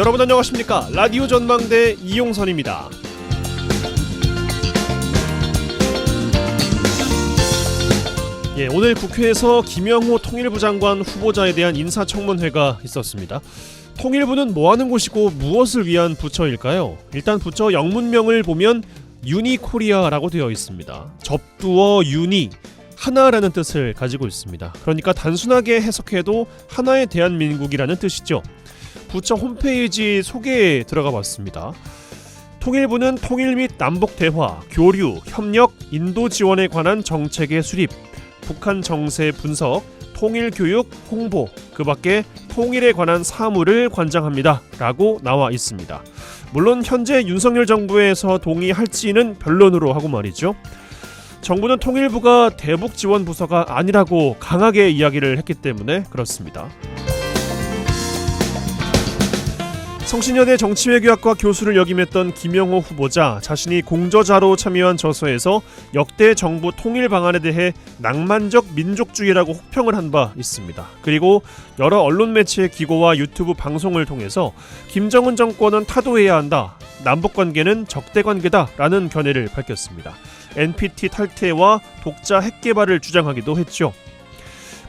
여러분 안녕하십니까? 라디오 전망대 이용선입니다. 오늘 국회에서 김영호 통일부 장관 후보자에 대한 인사청문회가 있었습니다. 통일부는 뭐하는 곳이고 무엇을 위한 부처일까요? 일단 부처 영문명을 보면 유니코리아라고 되어 있습니다. 접두어 유니, 하나라는 뜻을 가지고 있습니다. 그러니까 단순하게 해석해도 하나의 대한민국이라는 뜻이죠. 부처 홈페이지 소개에 들어가 봤습니다. 통일부는 통일 및 남북 대화, 교류, 협력, 인도 지원에 관한 정책의 수립, 북한 정세 분석, 통일 교육, 홍보, 그 밖에 통일에 관한 사무를 관장합니다. 라고 나와 있습니다. 물론 현재 윤석열 정부에서 동의할지는 변론으로 하고 말이죠. 정부는 통일부가 대북 지원 부서가 아니라고 강하게 이야기를 했기 때문에 그렇습니다. 성신여대 정치외교학과 교수를 역임했던 김영호 후보자, 자신이 공저자로 참여한 저서에서 역대 정부 통일 방안에 대해 낭만적 민족주의라고 혹평을 한 바 있습니다. 그리고 여러 언론 매체 기고와 유튜브 방송을 통해서 김정은 정권은 타도해야 한다, 남북관계는 적대관계다라는 견해를 밝혔습니다. NPT 탈퇴와 독자 핵 개발을 주장하기도 했죠.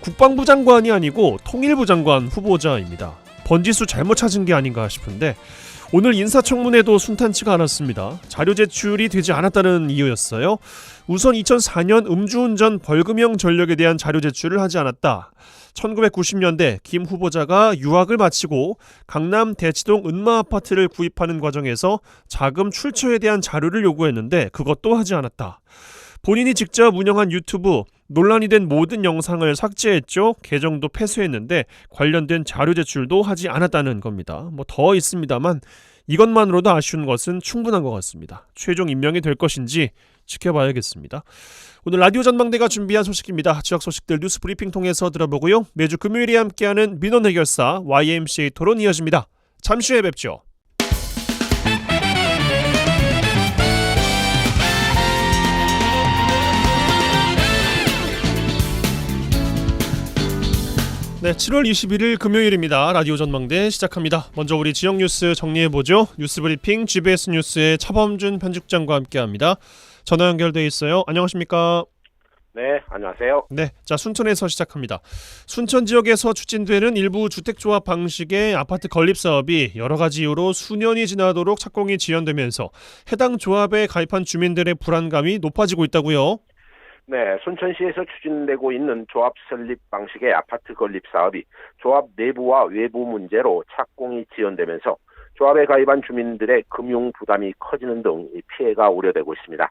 국방부 장관이 아니고 통일부 장관 후보자입니다. 번지수 잘못 찾은 게 아닌가 싶은데 오늘 인사청문회도 순탄치가 않았습니다. 자료 제출이 되지 않았다는 이유였어요. 우선 2004년 음주운전 벌금형 전력에 대한 자료 제출을 하지 않았다. 1990년대 김 후보자가 유학을 마치고 강남 대치동 은마아파트를 구입하는 과정에서 자금 출처에 대한 자료를 요구했는데 그것도 하지 않았다. 본인이 직접 운영한 유튜브, 논란이 된 모든 영상을 삭제했죠. 계정도 폐쇄했는데 관련된 자료 제출도 하지 않았다는 겁니다. 더 있습니다만 이것만으로도 아쉬운 것은 충분한 것 같습니다. 최종 임명이 될 것인지 지켜봐야겠습니다. 오늘 라디오 전망대가 준비한 소식입니다. 지역 소식들 뉴스 브리핑 통해서 들어보고요. 매주 금요일에 함께하는 민원 해결사 YMCA 토론 이어집니다. 잠시 후에 뵙죠. 네, 7월 21일 금요일입니다. 라디오 전망대 시작합니다. 먼저 우리 지역 뉴스 정리해보죠. 뉴스브리핑 GBS 뉴스의 차범준 편집장과 함께합니다. 전화 연결돼 있어요. 안녕하십니까? 네, 안녕하세요. 네, 자 순천에서 시작합니다. 순천 지역에서 추진되는 일부 주택조합 방식의 아파트 건립 사업이 여러 가지 이유로 수년이 지나도록 착공이 지연되면서 해당 조합에 가입한 주민들의 불안감이 높아지고 있다고요? 네, 순천시에서 추진되고 있는 조합 설립 방식의 아파트 건립 사업이 조합 내부와 외부 문제로 착공이 지연되면서 조합에 가입한 주민들의 금융 부담이 커지는 등 피해가 우려되고 있습니다.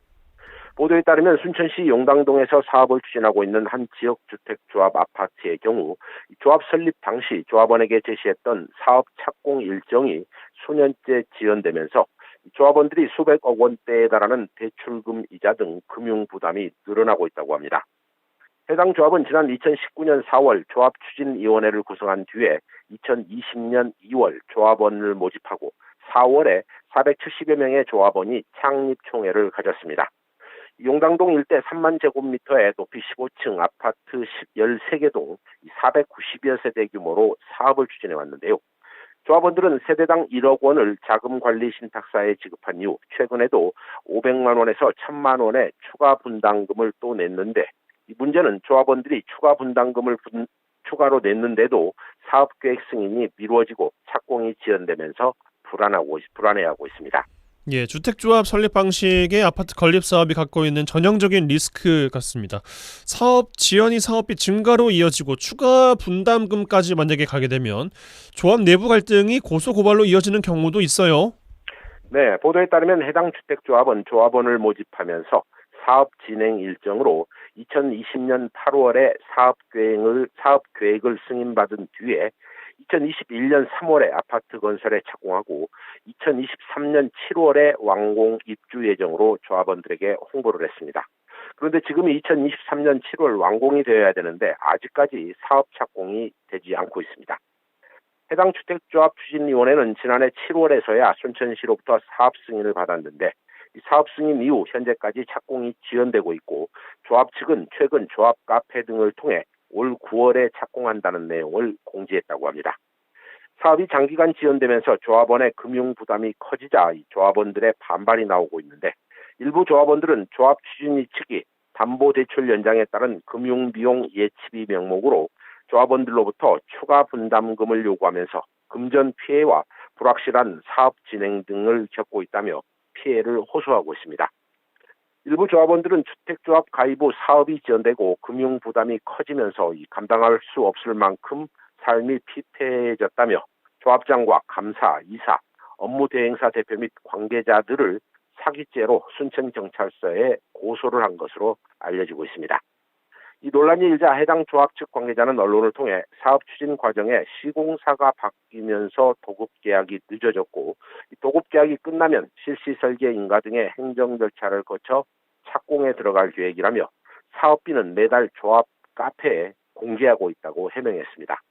보도에 따르면 순천시 용당동에서 사업을 추진하고 있는 한 지역주택조합 아파트의 경우 조합 설립 당시 조합원에게 제시했던 사업 착공 일정이 수년째 지연되면서 조합원들이 수백억 원대에 달하는 대출금 이자 등 금융 부담이 늘어나고 있다고 합니다. 해당 조합은 지난 2019년 4월 조합추진위원회를 구성한 뒤에 2020년 2월 조합원을 모집하고 4월에 470여 명의 조합원이 창립총회를 가졌습니다. 용당동 일대 3만 제곱미터의 높이 15층 아파트 13개 동 490여 세대 규모로 사업을 추진해 왔는데요. 조합원들은 세대당 1억 원을 자금관리신탁사에 지급한 이후 최근에도 500만 원에서 1000만 원의 추가 분담금을 또 냈는데 이 문제는 조합원들이 추가 분담금을 추가로 냈는데도 사업계획 승인이 미뤄지고 착공이 지연되면서 불안해하고 있습니다. 예, 주택조합 설립 방식의 아파트 건립 사업이 갖고 있는 전형적인 리스크 같습니다. 사업 지연이 사업비 증가로 이어지고 추가 분담금까지 만약에 가게 되면 조합 내부 갈등이 고소고발로 이어지는 경우도 있어요. 네, 보도에 따르면 해당 주택조합은 조합원을 모집하면서 사업 진행 일정으로 2020년 8월에 사업 계획을 승인받은 뒤에 2021년 3월에 아파트 건설에 착공하고 2023년 7월에 완공 입주 예정으로 조합원들에게 홍보를 했습니다. 그런데 지금이 2023년 7월 완공이 되어야 되는데 아직까지 사업 착공이 되지 않고 있습니다. 해당 주택조합 추진위원회는 지난해 7월에서야 순천시로부터 사업 승인을 받았는데 이 사업 승인 이후 현재까지 착공이 지연되고 있고 조합 측은 최근 조합 카페 등을 통해 올 9월에 착공한다는 내용을 공지했다고 합니다. 사업이 장기간 지연되면서 조합원의 금융 부담이 커지자 이 조합원들의 반발이 나오고 있는데 일부 조합원들은 조합 추진위 측이 담보대출 연장에 따른 금융비용 예치비 명목으로 조합원들로부터 추가 분담금을 요구하면서 금전 피해와 불확실한 사업 진행 등을 겪고 있다며 피해를 호소하고 있습니다. 일부 조합원들은 주택조합 가입 후 사업이 지연되고 금융 부담이 커지면서 감당할 수 없을 만큼 삶이 피폐해졌다며 조합장과 감사, 이사, 업무대행사 대표 및 관계자들을 사기죄로 순천경찰서에 고소를 한 것으로 알려지고 있습니다. 이 논란이 일자 해당 조합 측 관계자는 언론을 통해 사업 추진 과정에 시공사가 바뀌면서 도급 계약이 늦어졌고 도급 계약이 끝나면 실시 설계 인가 등의 행정 절차를 거쳐 착공에 들어갈 계획이라며 사업비는 매달 조합 카페에 공개하고 있다고 해명했습니다.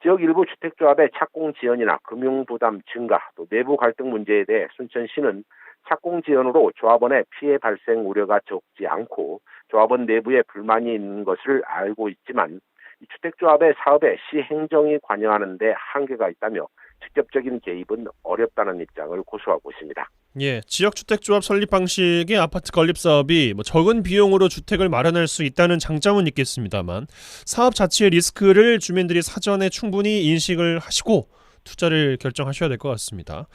지역 일부 주택조합의 착공 지연이나 금융부담 증가, 또 내부 갈등 문제에 대해 순천시는 착공 지연으로 조합원의 피해 발생 우려가 적지 않고 조합원 내부에 불만이 있는 것을 알고 있지만 주택조합의 사업에 시 행정이 관여하는 데 한계가 있다며 직접적인 개입은 어렵다는 입장을 고수하고 있습니다. 예, 지역주택조합 설립 방식의 아파트 건립 사업이 적은 비용으로 주택을 마련할 수 있다는 장점은 있겠습니다만 사업 자체의 리스크를 주민들이 사전에 충분히 인식을 하시고 투자를 결정하셔야 될 것 같습니다.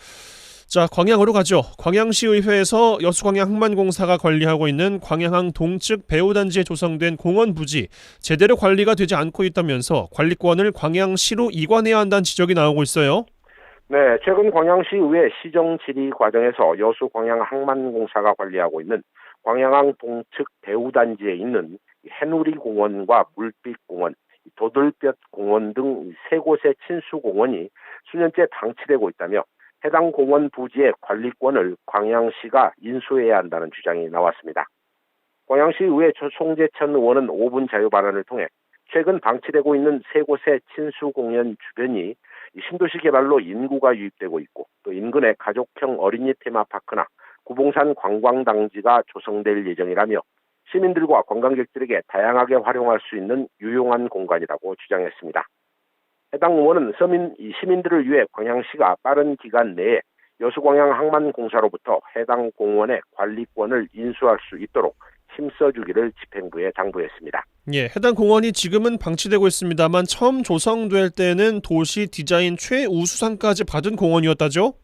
자, 광양으로 가죠. 광양시의회에서 여수광양항만공사가 관리하고 있는 광양항 동측 배후단지에 조성된 공원 부지 제대로 관리가 되지 않고 있다면서 관리권을 광양시로 이관해야 한다는 지적이 나오고 있어요. 네, 최근 광양시의회 시정질의 과정에서 여수광양항만공사가 관리하고 있는 광양항 동측 배후단지에 있는 해누리공원과 물빛공원, 도들볕공원 등 세 곳의 친수공원이 수년째 방치되고 있다며 해당 공원 부지의 관리권을 광양시가 인수해야 한다는 주장이 나왔습니다. 광양시의회 송재천 의원은 5분 자유발언을 통해 최근 방치되고 있는 세 곳의 친수공원 주변이 신도시 개발로 인구가 유입되고 있고 또 인근에 가족형 어린이 테마파크나 구봉산 관광당지가 조성될 예정이라며 시민들과 관광객들에게 다양하게 활용할 수 있는 유용한 공간이라고 주장했습니다. 해당 의원은 시민들을 위해 광양시가 빠른 기간 내에 여수광양항만공사로부터 해당 공원의 관리권을 인수할 수 있도록 힘써주기를 집행부에 당부했습니다. 예, 해당 공원이 지금은 방치되고 있습니다만 처음 조성될 때는 도시 디자인 최우수상까지 받은 공원이었다죠?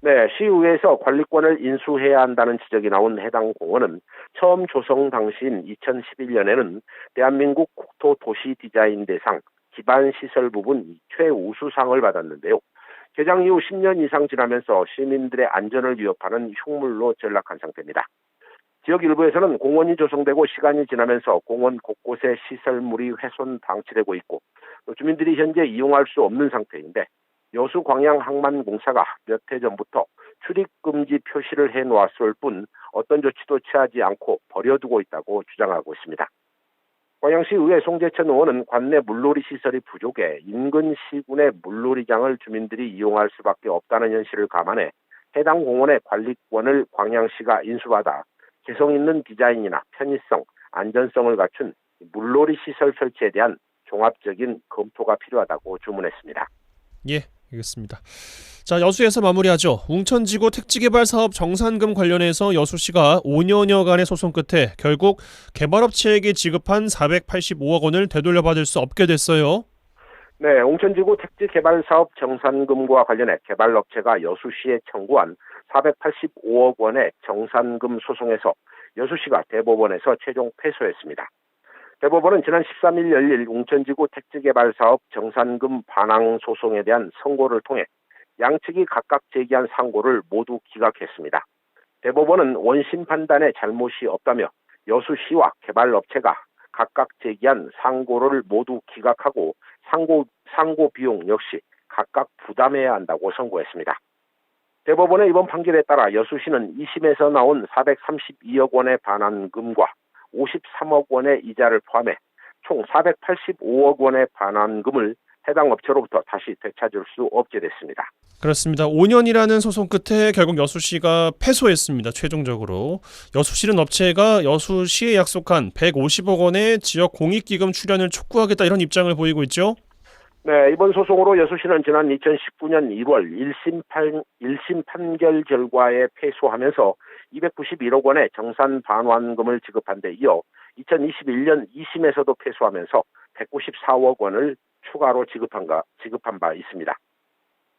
네, 시의회에서 관리권을 인수해야 한다는 지적이 나온 해당 공원은 처음 조성 당시인 2011년에는 대한민국 국토도시 디자인 대상 기반시설 부분 최우수상을 받았는데요. 개장 이후 10년 이상 지나면서 시민들의 안전을 위협하는 흉물로 전락한 상태입니다. 지역 일부에서는 공원이 조성되고 시간이 지나면서 공원 곳곳에 시설물이 훼손 방치되고 있고 또 주민들이 현재 이용할 수 없는 상태인데 여수광양항만공사가 몇 해 전부터 출입금지 표시를 해놓았을 뿐 어떤 조치도 취하지 않고 버려두고 있다고 주장하고 있습니다. 광양시의회 송재천 의원은 관내 물놀이 시설이 부족해 인근 시군의 물놀이장을 주민들이 이용할 수밖에 없다는 현실을 감안해 해당 공원의 관리권을 광양시가 인수받아 개성 있는 디자인이나 편의성, 안전성을 갖춘 물놀이 시설 설치에 대한 종합적인 검토가 필요하다고 주문했습니다. 예, 알겠습니다. 자, 여수에서 마무리하죠. 웅천지구 택지개발 사업 정산금 관련해서 여수시가 5년여간의 소송 끝에 결국 개발업체에게 지급한 485억 원을 되돌려받을 수 없게 됐어요. 네, 웅천지구 택지개발 사업 정산금과 관련해 개발업체가 여수시에 청구한 485억 원의 정산금 소송에서 여수시가 대법원에서 최종 패소했습니다. 대법원은 지난 13일 열릴 웅천지구 택지개발사업 정산금 반항 소송에 대한 선고를 통해 양측이 각각 제기한 상고를 모두 기각했습니다. 대법원은 원심 판단에 잘못이 없다며 여수시와 개발업체가 각각 제기한 상고를 모두 기각하고 상고 비용 역시 각각 부담해야 한다고 선고했습니다. 대법원의 이번 판결에 따라 여수시는 2심에서 나온 432억 원의 반환금과 53억 원의 이자를 포함해 총 485억 원의 반환금을 해당 업체로부터 다시 되찾을 수 없게 됐습니다. 그렇습니다. 5년이라는 소송 끝에 결국 여수시가 패소했습니다. 최종적으로. 여수시는 업체가 여수시에 약속한 150억 원의 지역 공익기금 출연을 촉구하겠다 이런 입장을 보이고 있죠? 네, 이번 소송으로 여수시는 지난 2019년 1월 1심 판결 결과에 패소하면서 291억 원의 정산 반환금을 지급한 데 이어 2021년 2심에서도 패소하면서 194억 원을 추가로 지급한 바 있습니다.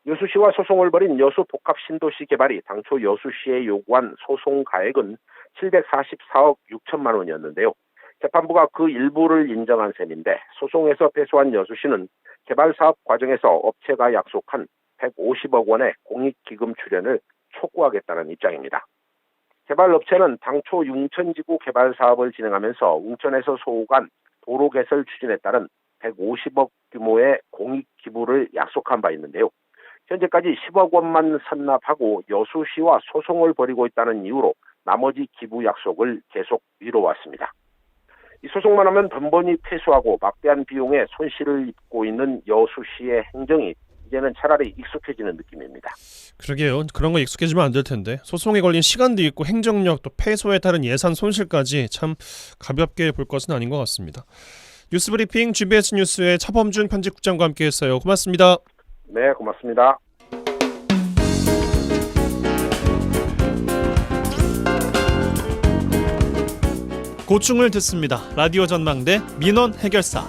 여수시와 소송을 벌인 여수 복합 신도시 개발이 당초 여수시에 요구한 소송 가액은 744억 6천만 원이었는데요. 재판부가 그 일부를 인정한 셈인데 소송에서 패소한 여수시는 개발 사업 과정에서 업체가 약속한 150억 원의 공익기금 출연을 촉구하겠다는 입장입니다. 개발업체는 당초 웅천지구 개발 사업을 진행하면서 웅천에서 소호간 도로 개설 추진에 따른 150억 규모의 공익기부를 약속한 바 있는데요. 현재까지 10억 원만 선납하고 여수시와 소송을 벌이고 있다는 이유로 나머지 기부 약속을 계속 미뤄왔습니다. 이 소송만 하면 번번이 패소하고 막대한 비용에 손실을 입고 있는 여수시의 행정이 이제는 차라리 익숙해지는 느낌입니다. 그러게요. 그런 거 익숙해지면 안 될 텐데 소송에 걸린 시간도 있고 행정력 또 패소에 따른 예산 손실까지 참 가볍게 볼 것은 아닌 것 같습니다. 뉴스브리핑 GBS 뉴스의 차범준 편집국장과 함께했어요. 고맙습니다. 네, 고맙습니다. 고충을 듣습니다. 라디오 전망대 민원 해결사.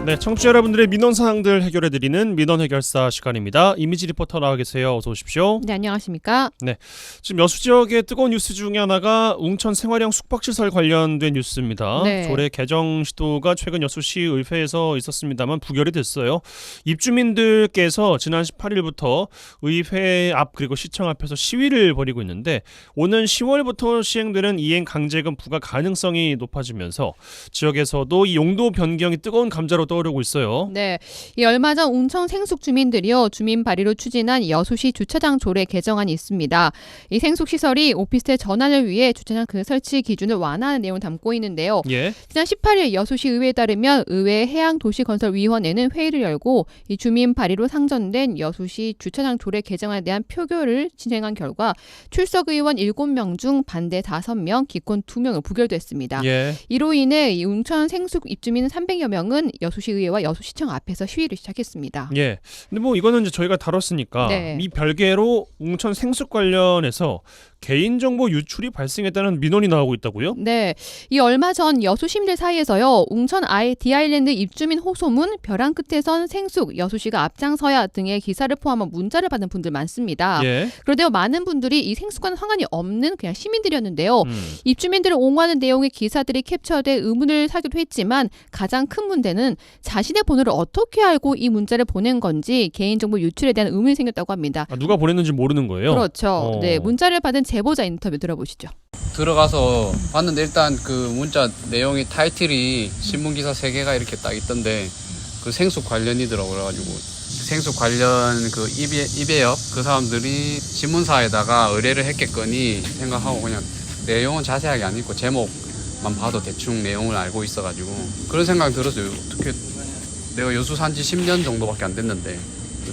네, 청취자 여러분들의 민원 사항들 해결해드리는 민원 해결사 시간입니다. 이미지 리포터 나와 계세요. 어서 오십시오. 네, 안녕하십니까? 네, 지금 여수 지역의 뜨거운 뉴스 중에 하나가 웅천 생활형 숙박시설 관련된 뉴스입니다. 네. 조례 개정 시도가 최근 여수시 의회에서 있었습니다만 부결이 됐어요. 입주민들께서 지난 18일부터 의회 앞 그리고 시청 앞에서 시위를 벌이고 있는데 오는 10월부터 시행되는 이행 강제금 부과 가능성이 높아지면서 지역에서도 이 용도 변경이 뜨거운 감자로 떠오르고 있어요. 네, 이 얼마 전 웅천 생숙 주민들이요 주민 발의로 추진한 여수시 주차장 조례 개정안이 있습니다. 이 생숙 시설이 오피스텔 전환을 위해 주차장 그 설치 기준을 완화하는 내용을 담고 있는데요. 예. 지난 18일 여수시 의회에 따르면 의회 해양도시건설위원회는 회의를 열고 이 주민 발의로 상정된 여수시 주차장 조례 개정안에 대한 표결을 진행한 결과 출석 의원 7명 중 반대 5명, 기권 2명을 부결됐습니다. 예. 이로 인해 이 웅천 생숙 입주민 300여 명은 여수시의회와 여수시청 앞에서 시위를 시작했습니다. 예. 근데 뭐 이거는 이제 저희가 다뤘으니까 네. 이 별개로 웅천 생숙 관련해서 개인정보 유출이 발생했다는 민원이 나오고 있다고요? 네, 이 얼마 전 여수 시민들 사이에서요 웅천 디아일랜드 입주민 호소문, 벼랑 끝에선 생숙, 여수시가 앞장서야 등의 기사를 포함한 문자를 받은 분들 많습니다. 예. 그런데요 많은 분들이 이 생숙과는 상관이 없는 그냥 시민들이었는데요. 입주민들을 옹호하는 내용의 기사들이 캡처돼 의문을 사기도 했지만 가장 큰 문제는 자신의 번호를 어떻게 알고 이 문자를 보낸 건지 개인정보 유출에 대한 의문이 생겼다고 합니다. 아, 누가 보냈는지 모르는 거예요? 그렇죠. 네, 문자를 받은 제보자 인터뷰 들어보시죠. 들어가서 봤는데 일단 그 문자 내용이 타이틀이 신문기사 3개가 이렇게 딱 있던데 그 생숙 관련이더라고요. 그래가지고 생숙 관련 그 입에업 그 사람들이 신문사에다가 의뢰를 했겠거니 생각하고 그냥 내용은 자세하게 안 읽고 제목만 봐도 대충 내용을 알고 있어가지고 그런 생각이 들었어요. 어떻게 내가 여수 산지 10년 정도밖에 안 됐는데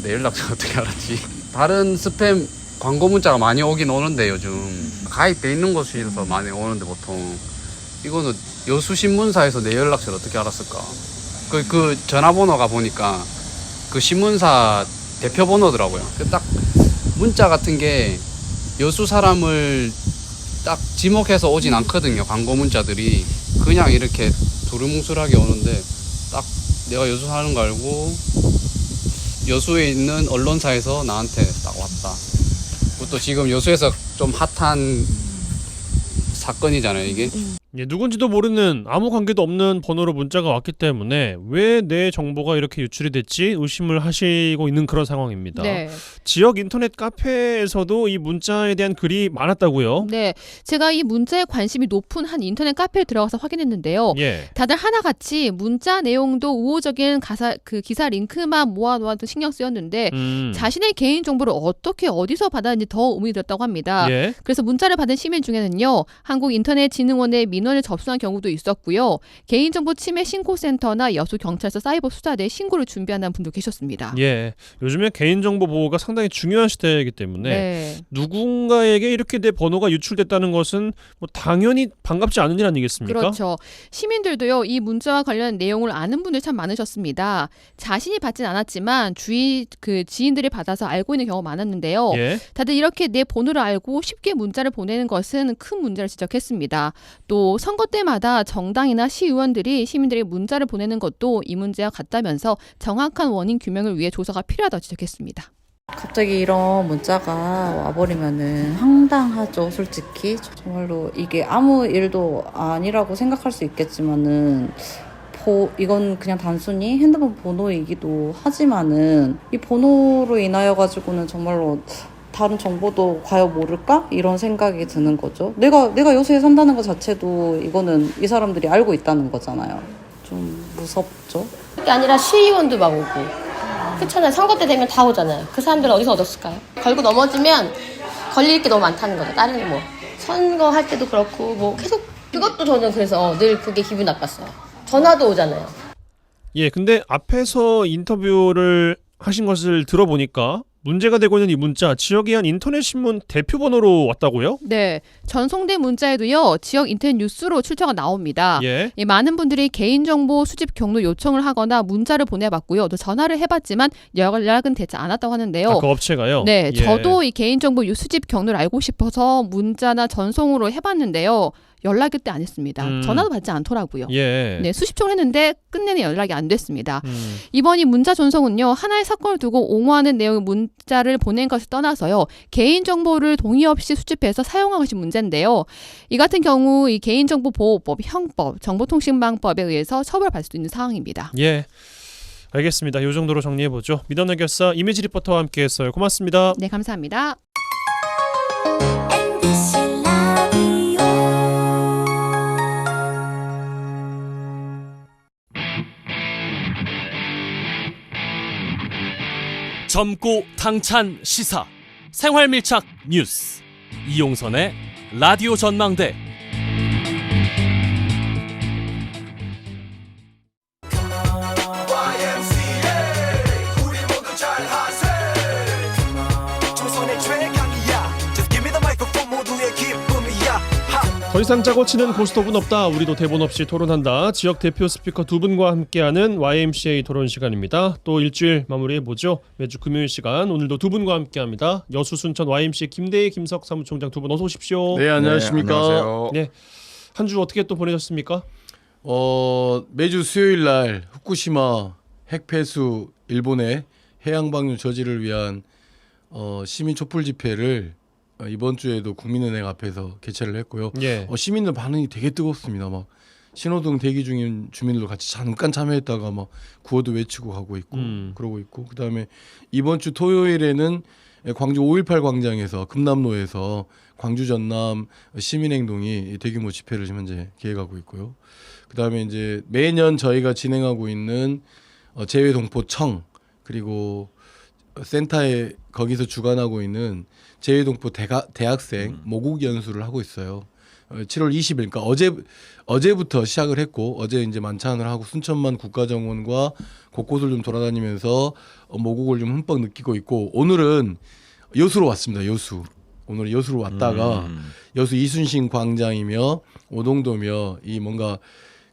내 연락처 어떻게 알았지? 다른 스팸 광고 문자가 많이 오긴 오는데 요즘 가입돼 있는 곳에서 많이 오는데 보통 이거는 여수신문사에서 내 연락처를 어떻게 알았을까? 그 전화번호가 보니까 그 신문사 대표 번호더라고요. 딱 문자 같은 게 여수 사람을 딱 지목해서 오진 않거든요. 광고 문자들이 그냥 이렇게 두루뭉술하게 오는데 딱 내가 여수 사는 거 알고 여수에 있는 언론사에서 나한테 딱 왔다. 또 지금 여수에서 좀 핫한 사건이잖아요, 이게. 예, 누군지도 모르는 아무 관계도 없는 번호로 문자가 왔기 때문에 왜 내 정보가 이렇게 유출이 됐지 의심을 하시고 있는 그런 상황입니다. 네. 지역 인터넷 카페에서도 이 문자에 대한 글이 많았다고요? 네, 제가 이 문자에 관심이 높은 한 인터넷 카페에 들어가서 확인했는데요. 예. 다들 하나같이 문자 내용도 우호적인 기사 링크만 모아놓아도 신경 쓰였는데 자신의 개인 정보를 어떻게 어디서 받았는지 더 의문이 들었다고 합니다. 예. 그래서 문자를 받은 시민 중에는요, 한국인터넷진흥원의 민원 민원을 접수한 경우도 있었고요. 개인정보 침해 신고센터나 여수경찰서 사이버 수사대에 신고를 준비한다는 분도 계셨습니다. 예, 요즘에 개인정보 보호가 상당히 중요한 시대이기 때문에 네. 누군가에게 이렇게 내 번호가 유출됐다는 것은 뭐 당연히 반갑지 않은 일 아니겠습니까? 그렇죠. 시민들도요, 이 문자와 관련 내용을 아는 분들 참 많으셨습니다. 자신이 받진 않았지만 주위 지인들이 받아서 알고 있는 경우가 많았는데요. 예. 다들 이렇게 내 번호를 알고 쉽게 문자를 보내는 것은 큰 문제를 지적했습니다. 또 선거 때마다 정당이나 시의원들이 시민들에게 문자를 보내는 것도 이 문제와 같다면서 정확한 원인 규명을 위해 조사가 필요하다고 지적했습니다. 갑자기 이런 문자가 와버리면은 황당하죠, 솔직히. 정말로 이게 아무 일도 아니라고 생각할 수 있겠지만은 이건 그냥 단순히 핸드폰 번호이기도 하지만은 이 번호로 인하여 가지고는 정말로 다른 정보도 과연 모를까? 이런 생각이 드는 거죠. 내가 여수에 산다는 것 자체도 이거는 이 사람들이 알고 있다는 거잖아요. 좀 무섭죠. 그게 아니라 시의원도 막 오고. 그렇잖아요. 선거 때 되면 다 오잖아요. 그 사람들은 어디서 얻었을까요? 걸고 넘어지면 걸릴 게 너무 많다는 거죠. 다른 뭐 선거 할 때도 그렇고 뭐 계속 그것도 저는 그래서 늘 그게 기분 나빴어요. 전화도 오잖아요. 예, 근데 앞에서 인터뷰를 하신 것을 들어보니까 문제가 되고 있는 이 문자, 지역의 한 인터넷 신문 대표 번호로 왔다고요? 네, 전송된 문자에도요, 지역 인터넷 뉴스로 출처가 나옵니다. 예. 많은 분들이 개인정보 수집 경로 요청을 하거나 문자를 보내봤고요. 또 전화를 해봤지만 연락은 되지 않았다고 하는데요. 그 업체가요? 네, 예. 저도 이 개인정보 수집 경로를 알고 싶어서 문자나 전송으로 해봤는데요. 연락이 그때 안 했습니다. 전화도 받지 않더라고요. 예. 네, 수십 통을 했는데 끝내는 연락이 안 됐습니다. 이번 이 문자 전송은요, 하나의 사건을 두고 옹호하는 내용의 문자를 보낸 것을 떠나서요, 개인정보를 동의 없이 수집해서 사용한 것이 문제인데요. 이 같은 경우 이 개인정보보호법, 형법, 정보통신망법에 의해서 처벌받을 수 있는 상황입니다. 예. 알겠습니다. 이 정도로 정리해보죠. 민원의 결사 이미지 리포터와 함께했어요. 고맙습니다. 네, 감사합니다. 젊고 당찬 시사 생활밀착 뉴스 이용선의 라디오 전망대. 더 이상 짜고 치는 고스톱은 없다. 우리도 대본 없이 토론한다. 지역 대표 스피커 두 분과 함께하는 YMCA 토론 시간입니다. 또 일주일 마무리해보죠. 매주 금요일 시간 오늘도 두 분과 함께합니다. 여수 순천 YMCA 김대희 김석 사무총장 두 분 어서 오십시오. 네, 안녕하십니까. 네, 안녕하세요. 네, 한 주 어떻게 또 보내셨습니까? 매주 수요일 날 후쿠시마 핵폐수 일본의 해양 방류 저지를 위한 시민 촛불 집회를 이번 주에도 국민은행 앞에서 개최를 했고요. 예. 시민들 반응이 되게 뜨겁습니다. 막 신호등 대기 중인 주민들도 같이 잠깐 참여했다가 막 구호도 외치고 가고 있고 그러고 있고, 그다음에 이번 주 토요일에는 광주 5.18 광장에서 금남로에서 광주 전남 시민행동이 대규모 집회를 지금 현재 계획하고 있고요. 그다음에 이제 매년 저희가 진행하고 있는 재외동포청, 그리고 센터에 거기서 주관하고 있는 재외동포 대학생 모국 연수를 하고 있어요. 7월 20일, 그러니까 어제부터 시작을 했고, 어제 이제 만찬을 하고 순천만 국가정원과 곳곳을 좀 돌아다니면서 모국을 좀 흠뻑 느끼고 있고, 오늘은 여수로 왔습니다. 여수. 오늘 여수로 왔다가 여수 이순신 광장이며 오동도며 이 뭔가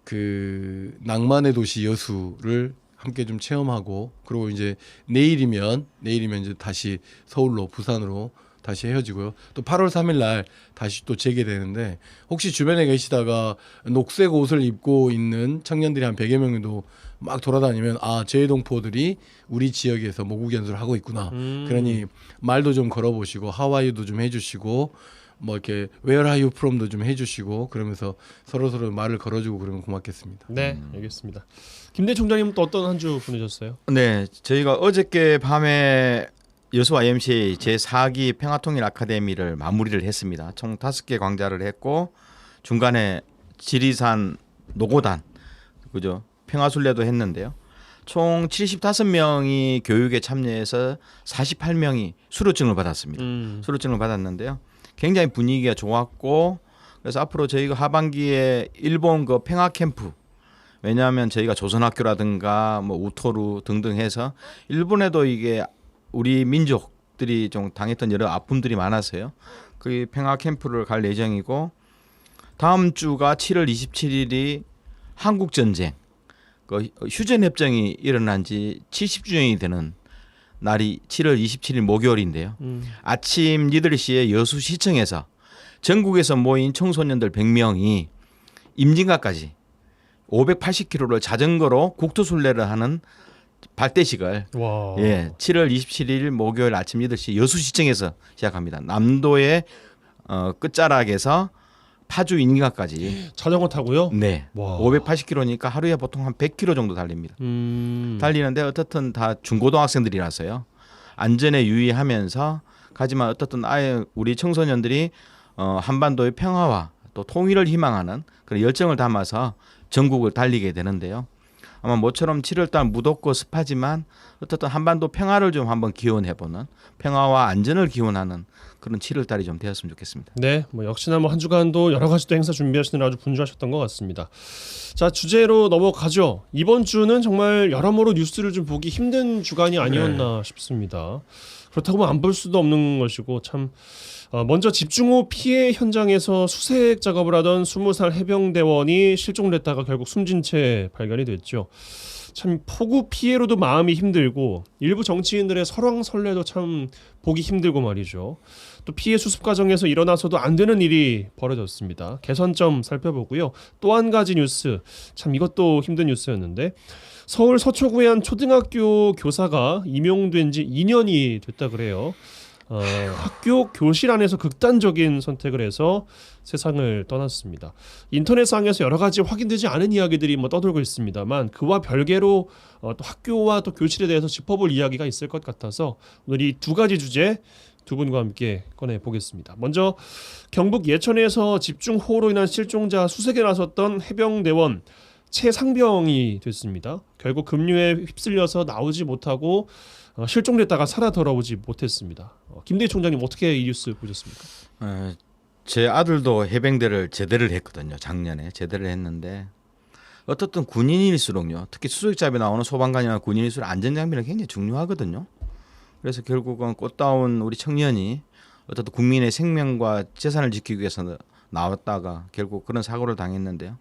그 낭만의 도시 여수를 함께 좀 체험하고, 그리고 이제 내일이면 이제 다시 서울로, 부산으로 다시 헤어지고요. 또 8월 3일 날 다시 또 재개되는데, 혹시 주변에 계시다가 녹색 옷을 입고 있는 청년들이 한 100여 명 정도 막 돌아다니면, 아, 재외동포들이 우리 지역에서 모국 연수를 하고 있구나. 그러니 말도 좀 걸어보시고, 하와이도 좀 해주시고, 뭐 이렇게 Where are you from도 좀 해주시고, 그러면서 서로 말을 걸어주고 그러면 고맙겠습니다. 네, 알겠습니다. 김대 총장님은 또 어떤 한 주 보내셨어요? 네, 저희가 어저께 밤에 여수 YMCA 제4기 평화통일 아카데미를 마무리를 했습니다. 총 5개 강좌를 했고, 중간에 지리산 노고단, 그죠? 평화순례도 했는데요. 총 75명이 교육에 참여해서 48명이 수료증을 받았습니다. 수료증을 받았는데요. 굉장히 분위기가 좋았고, 그래서 앞으로 저희가 하반기에 일본 그 평화 캠프, 왜냐하면 저희가 조선학교라든가 뭐 우토루 등등 해서 일본에도 이게 우리 민족들이 좀 당했던 여러 아픔들이 많아서요. 그 평화 캠프를 갈 예정이고, 다음 주가 7월 27일이 한국 전쟁 그 휴전 협정이 일어난 지 70주년이 되는 날이 7월 27일 목요일인데요. 아침 8시에 여수시청에서 전국에서 모인 청소년들 100명이 임진각까지 580km를 자전거로 국토순례를 하는 발대식을 와. 7월 27일 목요일 아침 8시 여수시청에서 시작합니다. 남도의 끝자락에서 파주 임진각까지 자전거 타고요? 네. 와. 580km니까 하루에 보통 한 100km 정도 달립니다. 달리는데 어떻든 다 중고등학생들이라서요. 안전에 유의하면서 가지만 어떻든 아예 우리 청소년들이 한반도의 평화와 또 통일을 희망하는 그런 열정을 담아서 전국을 달리게 되는데요. 아마 모처럼 7월달 무덥고 습하지만 어떻든 한반도 평화를 좀 한번 기원해보는, 평화와 안전을 기원하는 그런 7월달이 좀 되었으면 좋겠습니다. 네, 뭐 역시나 뭐 한 주간도 여러 가지 또 행사 준비하시느라 아주 분주하셨던 것 같습니다. 자, 주제로 넘어가죠. 이번 주는 정말 여러모로 뉴스를 좀 보기 힘든 주간이 아니었나 싶습니다. 그렇다고 안 볼 수도 없는 것이고 참. 먼저 집중호 피해 현장에서 수색 작업을 하던 20살 해병대원이 실종됐다가 결국 숨진 채 발견이 됐죠. 참 폭우 피해로도 마음이 힘들고 일부 정치인들의 설왕설래도 참 보기 힘들고 말이죠. 또 피해 수습 과정에서 일어나서도 안 되는 일이 벌어졌습니다. 개선점 살펴보고요. 또 한 가지 뉴스, 참 이것도 힘든 뉴스였는데 서울 서초구의 한 초등학교 교사가 임용된 지 2년이 됐다 그래요. 학교 교실 안에서 극단적인 선택을 해서 세상을 떠났습니다. 인터넷상에서 여러 가지 확인되지 않은 이야기들이 뭐 떠돌고 있습니다만 그와 별개로 또 학교와 또 교실에 대해서 짚어볼 이야기가 있을 것 같아서 오늘 이 두 가지 주제 두 분과 함께 꺼내보겠습니다. 먼저 경북 예천에서 집중호우로 인한 실종자 수색에 나섰던 해병대원 최상병이 됐습니다. 결국 급류에 휩쓸려서 나오지 못하고 실종됐다가 살아 돌아오지 못했습니다. 김대희 총장님 어떻게 이 뉴스 보셨습니까? 제 아들도 해병대를 제대를 했거든요. 작년에 제대를 했는데 어떻든 군인일수록요. 특히 수색잡에 나오는 소방관이나 군인일수록 안전장비는 굉장히 중요하거든요. 그래서 결국은 꽃다운 우리 청년이 어떻든 국민의 생명과 재산을 지키기 위해서 나왔다가 결국 그런 사고를 당했는데요.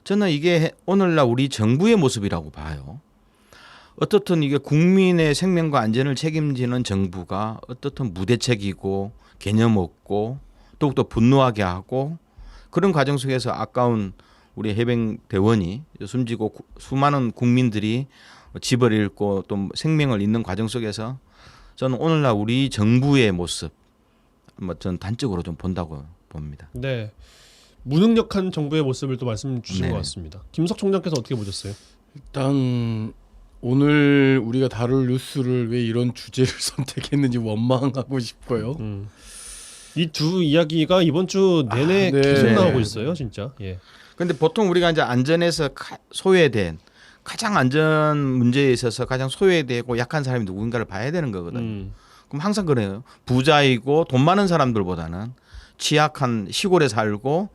저는 이게 오늘날 우리 정부의 모습이라고 봐요. 어떻든 이게 국민의 생명과 안전을 책임지는 정부가 어떻든 무대책이고 개념 없고 더욱더 분노하게 하고 그런 과정 속에서 아까운 우리 해병대원이 숨지고 수많은 국민들이 집을 잃고 또 생명을 잃는 과정 속에서 저는 오늘날 우리 정부의 모습 전 단적으로 좀 본다고 봅니다. 네, 무능력한 정부의 모습을 또 말씀 주신 네네. 것 같습니다. 김석 총장께서 어떻게 보셨어요? 일단 오늘 우리가 다룰 뉴스를 왜 이런 주제를 선택했는지 원망하고 싶고요. 이 두 이야기가 이번 주 내내 네. 계속 네. 나오고 있어요, 진짜. 예. 근데 보통 우리가 이제 안전에서 소외된 가장 안전 문제에 있어서 가장 소외되고 약한 사람이 누군가를 봐야 되는 거거든요. 그럼 항상 그래요. 부자이고 돈 많은 사람들보다는 취약한 시골에 살고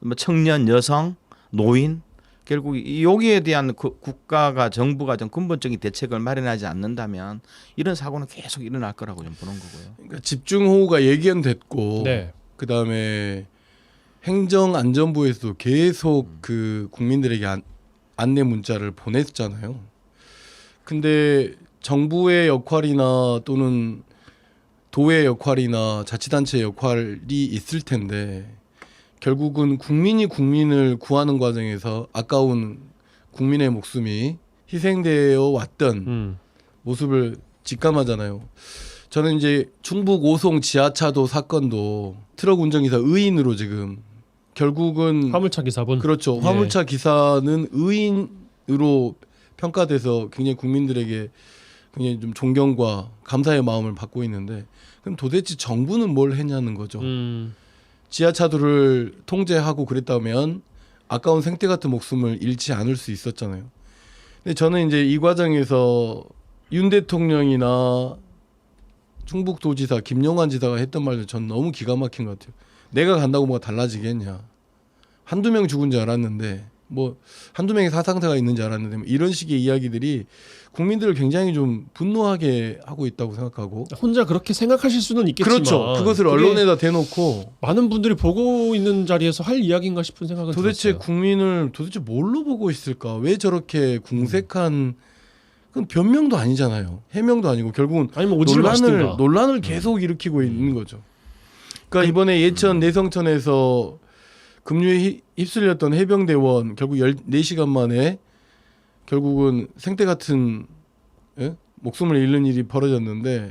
뭐 청년, 여성, 노인 결국 여기에 대한 국가가 정부가 좀 근본적인 대책을 마련하지 않는다면 이런 사고는 계속 일어날 거라고 좀 보는 거고요. 그러니까 집중호우가 예견됐고 네. 그다음에 행정안전부에서도 계속 그 국민들에게 안내 문자를 보냈잖아요. 근데 정부의 역할이나 또는 도의 역할이나 자치단체의 역할이 있을 텐데 결국은 국민이 국민을 구하는 과정에서 아까운 국민의 목숨이 희생되어 왔던 모습을 직감하잖아요. 저는 이제 충북 오송 지하차도 사건도 트럭 운전기사 의인으로 지금 결국은 화물차 기사분. 그렇죠. 예. 화물차 기사는 의인으로 평가돼서 굉장히 국민들에게 굉장히 좀 존경과 감사의 마음을 받고 있는데 그럼 도대체 정부는 뭘 했냐는 거죠. 지하차도를 통제하고 그랬다면 아까운 생태 같은 목숨을 잃지 않을 수 있었잖아요. 근데 저는 이제 이 과정에서 윤 대통령이나 충북도지사 김용환 지사가 했던 말도 전 너무 기가 막힌 것 같아요. 내가 간다고 뭐가 달라지겠냐. 한두 명 죽은 줄 알았는데 뭐 한두 명의 사상자가 있는 줄 알았는데 뭐 이런 식의 이야기들이 국민들을 굉장히 좀 분노하게 하고 있다고 생각하고. 혼자 그렇게 생각하실 수는 있겠지만 그렇죠. 그것을 언론에다 대놓고 많은 분들이 보고 있는 자리에서 할 이야기인가 싶은 생각은 도대체 들었어요. 국민을 도대체 뭘로 보고 있을까? 왜 저렇게 궁색한 그건 변명도 아니잖아요. 해명도 아니고 결국은 아니면 오지를 마시든가. 논란을 계속 일으키고 있는 거죠. 그러니까 이번에 예천 내성천에서 급류에 휩쓸렸던 해병대원 결국 14시간 만에 결국은 생떼 같은 목숨을 잃는 일이 벌어졌는데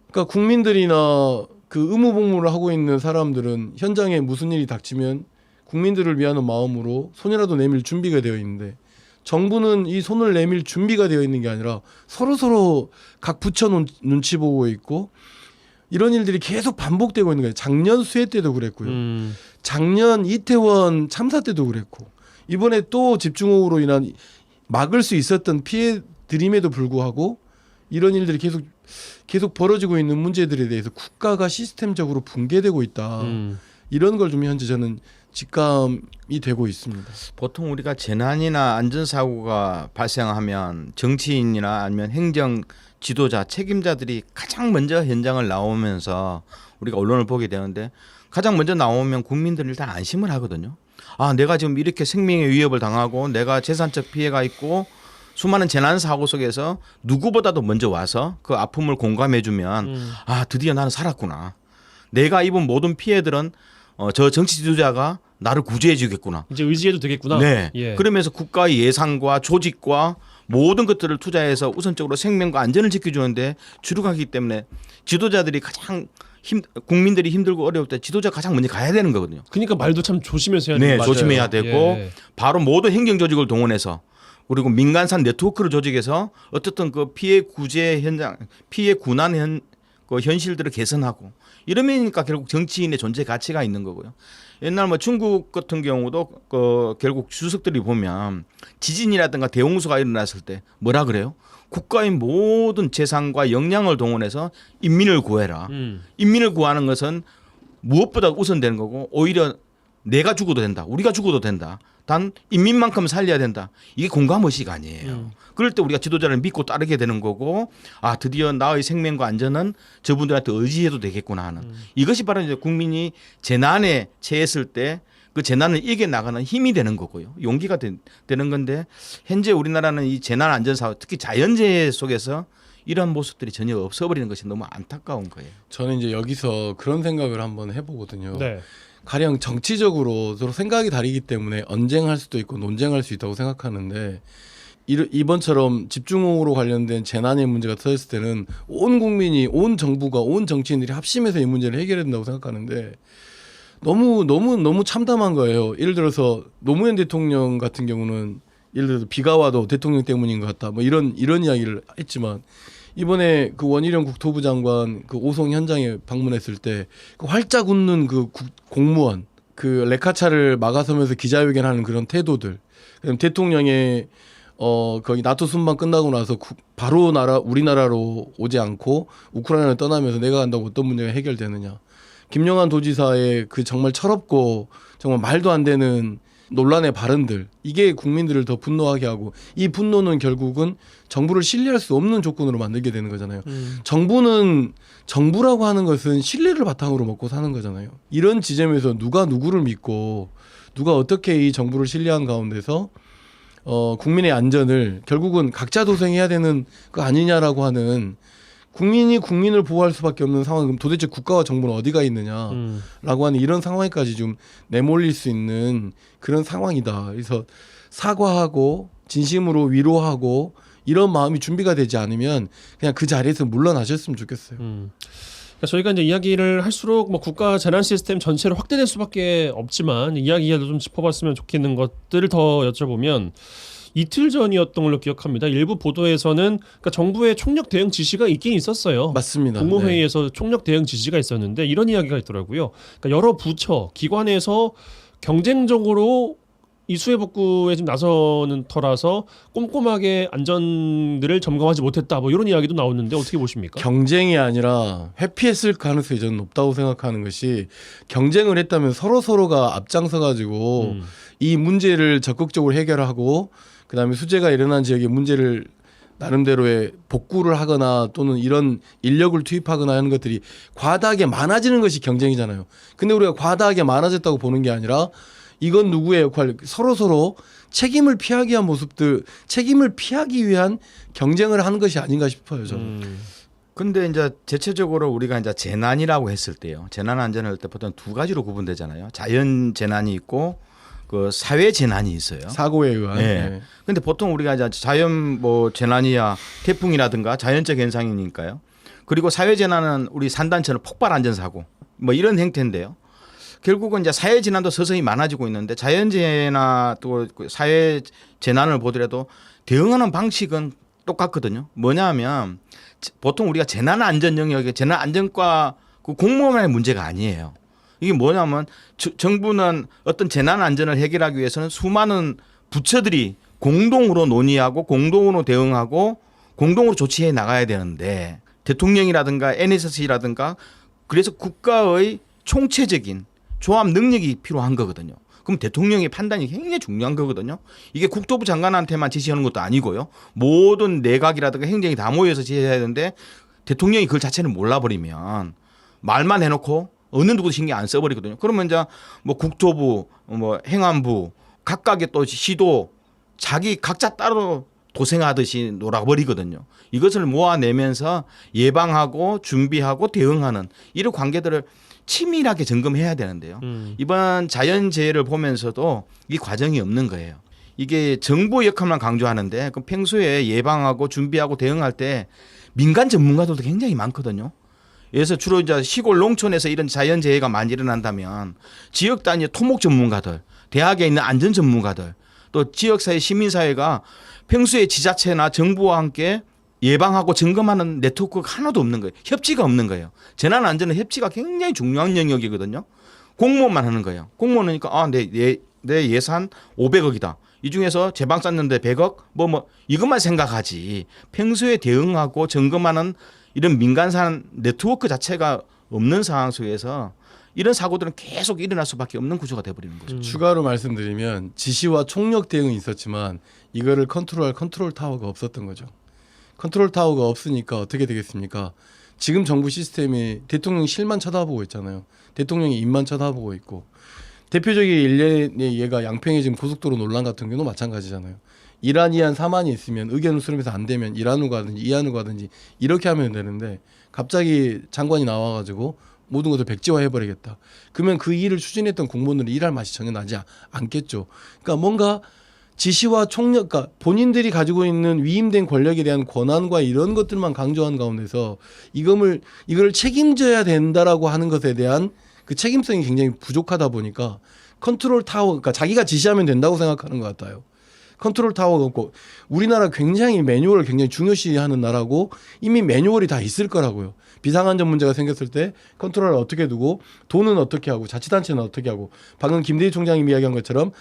그러니까 국민들이나 그 의무복무를 하고 있는 사람들은 현장에 무슨 일이 닥치면 국민들을 위하는 마음으로 손이라도 내밀 준비가 되어 있는데 정부는 이 손을 내밀 준비가 되어 있는 게 아니라 서로 각 부처 눈치 보고 있고 이런 일들이 계속 반복되고 있는 거예요. 작년 수해 때도 그랬고요. 작년 이태원 참사 때도 그랬고 이번에 또 집중호우로 인한 막을 수 있었던 피해들임에도 불구하고 이런 일들이 계속 벌어지고 있는 문제들에 대해서 국가가 시스템적으로 붕괴되고 있다. 이런 걸 좀 현재 저는 직감이 되고 있습니다. 보통 우리가 재난이나 안전사고가 발생하면 정치인이나 아니면 행정 지도자, 책임자들이 가장 먼저 현장을 나오면서 우리가 언론을 보게 되는데 가장 먼저 나오면 국민들은 일단 안심을 하거든요. 아, 내가 지금 이렇게 생명의 위협을 당하고 내가 재산적 피해가 있고 수많은 재난 사고 속에서 누구보다도 먼저 와서 그 아픔을 공감해주면 아, 드디어 나는 살았구나. 내가 입은 모든 피해들은 저 정치 지도자가 나를 구제해 주겠구나. 이제 의지해도 되겠구나. 네. 예. 그러면서 국가의 예산과 조직과 모든 것들을 투자해서 우선적으로 생명과 안전을 지켜주는데 주력하기 때문에 지도자들이 가장 국민들이 힘들고 어려울 때 지도자가 가장 먼저 가야 되는 거거든요. 그러니까 말도 참 조심해서 해야 네, 되는 조심해야 되고 예. 바로 모든 행정 조직을 동원해서 그리고 민간산 네트워크를 조직해서 어쨌든 그 피해 구제 현장, 피해 군안 그 현실들을 개선하고 이러면니까 결국 정치인의 존재 가치가 있는 거고요. 옛날 뭐 중국 같은 경우도 결국 주석들이 보면 지진이라든가 대홍수가 일어났을 때 뭐라 그래요? 국가의 모든 재산과 역량을 동원해서 인민을 구해라. 인민을 구하는 것은 무엇보다 우선되는 거고 오히려 내가 죽어도 된다. 우리가 죽어도 된다. 단 인민만큼 살려야 된다. 이게 공감의식 아니에요. 그럴 때 우리가 지도자를 믿고 따르게 되는 거고 아 드디어 나의 생명과 안전은 저분들한테 의지해도 되겠구나 하는 이것이 바로 이제 국민이 재난에 처했을 때 그 재난을 이겨나가는 힘이 되는 거고요. 용기가 되는 건데 현재 우리나라는 이 재난 안전사고 특히 자연재해 속에서 이런 모습들이 전혀 없어버리는 것이 너무 안타까운 거예요. 저는 이제 여기서 그런 생각을 한번 해보거든요. 네. 가령 정치적으로 서로 생각이 다르기 때문에 언쟁할 수도 있고 논쟁할 수 있다고 생각하는데 이번처럼 집중호우로 관련된 재난의 문제가 터졌을 때는 온 국민이, 온 정부가, 온 정치인들이 합심해서 이 문제를 해결해야 된다고 생각하는데 너무 참담한 거예요. 예를 들어서 노무현 대통령 같은 경우는 예를 들어서 비가 와도 대통령 때문인 것 같다. 뭐 이런 이야기를 했지만 이번에 그 원희룡 국토부 장관 그 오송 현장에 방문했을 때 그 활짝 웃는 그 공무원 그 레카차를 막아서면서 기자회견하는 그런 태도들. 그다음 대통령의 거기 나토 순방 끝나고 나서 바로 우리나라로 오지 않고 우크라이나를 떠나면서 내가 간다고 어떤 문제가 해결되느냐. 김영환 도지사의 그 정말 철없고 정말 말도 안 되는 논란의 발언들 이게 국민들을 더 분노하게 하고 이 분노는 결국은 정부를 신뢰할 수 없는 조건으로 만들게 되는 거잖아요. 정부라고 하는 것은 신뢰를 바탕으로 먹고 사는 거잖아요. 이런 지점에서 누가 누구를 믿고 누가 어떻게 이 정부를 신뢰한 가운데서 국민의 안전을 결국은 각자 도생해야 되는 거 아니냐라고 하는 국민이 국민을 보호할 수밖에 없는 상황. 그럼 도대체 국가와 정부는 어디가 있느냐라고 하는 이런 상황까지 좀 내몰릴 수 있는 그런 상황이다. 그래서 사과하고 진심으로 위로하고 이런 마음이 준비가 되지 않으면 그냥 그 자리에서 물러나셨으면 좋겠어요. 그러니까 저희가 이제 이야기를 할수록 뭐 국가 재난 시스템 전체로 확대될 수밖에 없지만 이야기라도 좀 짚어봤으면 좋겠는 것들을 더 여쭤보면 이틀 전이었던 걸로 기억합니다. 일부 보도에서는 그러니까 정부의 총력 대응 지시가 있긴 있었어요. 맞습니다. 국무회의에서 네. 총력 대응 지시가 있었는데 이런 이야기가 있더라고요. 그러니까 여러 부처, 기관에서 경쟁적으로 이 수해 복구에 좀 나서는 터라서 꼼꼼하게 안전들을 점검하지 못했다. 뭐 이런 이야기도 나오는데 어떻게 보십니까? 경쟁이 아니라 회피했을 가능성이 저는 높다고 생각하는 것이 경쟁을 했다면 서로가 앞장서 가지고 이 문제를 적극적으로 해결하고 그다음에 수재가 일어난 지역의 문제를 나름대로의 복구를 하거나 또는 이런 인력을 투입하거나 하는 것들이 과다하게 많아지는 것이 경쟁이잖아요. 근데 우리가 과다하게 많아졌다고 보는 게 아니라 이건 누구의 역할, 서로 책임을 피하기 위한 모습들, 책임을 피하기 위한 경쟁을 하는 것이 아닌가 싶어요, 저는. 근데 이제 대체적으로 우리가 이제 재난이라고 했을 때요. 재난 안전을 할 때 보통 두 가지로 구분되잖아요. 자연 재난이 있고 그 사회 재난이 있어요. 사고에 의한. 네. 네. 근데 보통 우리가 이제 자연 뭐 재난이야 태풍이라든가 자연적 현상이니까요. 그리고 사회 재난은 우리 산단처럼 폭발 안전 사고 뭐 이런 형태인데요. 결국은 이제 사회 재난도 서서히 많아지고 있는데 자연 재난 또 사회 재난을 보더라도 대응하는 방식은 똑같거든요. 뭐냐면 보통 우리가 재난 안전 영역에 재난 안전과 그 공무원의 문제가 아니에요. 이게 뭐냐면 정부는 어떤 재난 안전을 해결하기 위해서는 수많은 부처들이 공동으로 논의하고 공동으로 대응하고 공동으로 조치해 나가야 되는데 대통령이라든가 NSC라든가 그래서 국가의 총체적인 조합 능력이 필요한 거거든요. 그럼 대통령의 판단이 굉장히 중요한 거거든요. 이게 국토부 장관한테만 지시하는 것도 아니고요. 모든 내각이라든가 행정이 다 모여서 지시해야 되는데 대통령이 그 자체를 몰라버리면 말만 해놓고 어느 누구도 신경 안 써버리거든요. 그러면 이제 뭐 국토부, 뭐 행안부, 각각의 또 시도 자기 각자 따로 도생하듯이 놀아버리거든요. 이것을 모아내면서 예방하고 준비하고 대응하는 이런 관계들을 치밀하게 점검해야 되는데요. 이번 자연재해를 보면서도 이 과정이 없는 거예요. 이게 정부 역할만 강조하는데 그 평소에 예방하고 준비하고 대응할 때 민간 전문가들도 굉장히 많거든요. 그래서 주로 이제 시골 농촌에서 이런 자연재해가 많이 일어난다면 지역 단위 토목 전문가들, 대학에 있는 안전 전문가들, 또 지역사회 시민사회가 평소에 지자체나 정부와 함께 예방하고 점검하는 네트워크가 하나도 없는 거예요. 협치가 없는 거예요. 재난안전은 협치가 굉장히 중요한 영역이거든요. 공무원만 하는 거예요. 공무원은 그러니까 내 예산 500억이다. 이 중에서 제방 쌌는데 100억? 뭐 이것만 생각하지. 평소에 대응하고 점검하는 이런 민간산 네트워크 자체가 없는 상황 속에서 이런 사고들은 계속 일어날 수밖에 없는 구조가 돼버리는 거죠. 추가로 말씀드리면 지시와 총력 대응은 있었지만 이거를 컨트롤할 컨트롤 타워가 없었던 거죠. 컨트롤 타워가 없으니까 어떻게 되겠습니까? 지금 정부 시스템이 대통령이 실만 쳐다보고 있잖아요. 대통령이 입만 쳐다보고 있고 대표적인 일례의 예가 양평의 지금 고속도로 논란 같은 경우도 마찬가지잖아요. 이란, 이안, 사만이 있으면 의견을 수렴해서 안 되면 이란으로 가든지 이안으로 가든지 이렇게 하면 되는데 갑자기 장관이 나와가지고 모든 것을 백지화해버리겠다. 그러면 그 일을 추진했던 공무원들이 일할 맛이 전혀 나지 않겠죠. 그러니까 뭔가 지시와 총력, 그러니까 본인들이 가지고 있는 위임된 권력에 대한 권한과 이런 것들만 강조한 가운데서 이걸 책임져야 된다라고 하는 것에 대한 그 책임성이 굉장히 부족하다 보니까 컨트롤 타워, 그러니까 자기가 지시하면 된다고 생각하는 것 같아요. 컨트롤 타워가 없고 우리나라 굉장히 매뉴얼을 굉장히 중요시하는 나라고 이미 매뉴얼이 다 있을 거라고요. 비상안전 문제가 생겼을 때 컨트롤을 어떻게 두고 돈은 어떻게 하고 자치단체는 어떻게 하고 방금 김대희 총장이 이야기한 것처럼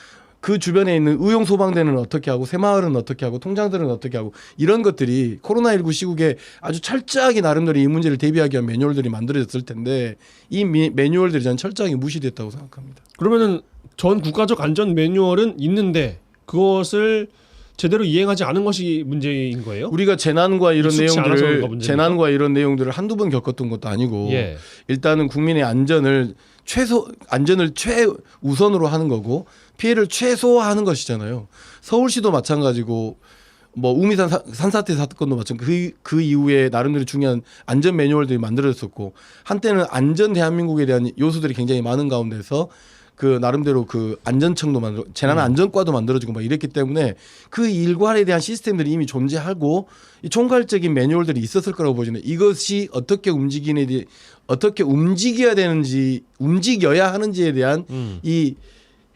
그 주변에 있는 의용 소방대는 어떻게 하고 새마을은 어떻게 하고 통장들은 어떻게 하고 이런 것들이 코로나19 시국에 아주 철저하게 나름대로 이 문제를 대비하기 위한 매뉴얼들이 만들어졌을 텐데 이 매뉴얼들이 저는 철저하게 무시됐다고 생각합니다. 그러면은 전 국가적 안전 매뉴얼은 있는데 그것을 제대로 이행하지 않은 것이 문제인 거예요? 우리가 재난과 이런 내용들을 한두 번 겪었던 것도 아니고 예. 일단은 국민의 안전을 최우선으로 하는 거고 피해를 최소화하는 것이잖아요. 서울시도 마찬가지고 뭐 우미산 산사태 사건도 마찬가지. 그 이후에 나름대로 중요한 안전 매뉴얼들이 만들어졌었고 한때는 안전 대한민국에 대한 요소들이 굉장히 많은 가운데서 그 나름대로 그 안전청도 재난 안전과도 만들어지고 막 이랬기 때문에 그 일괄에 대한 시스템들이 이미 존재하고 이 총괄적인 매뉴얼들이 있었을 거라고 보시는데 이것이 어떻게 움직여야 되는지 움직여야 하는지에 대한 이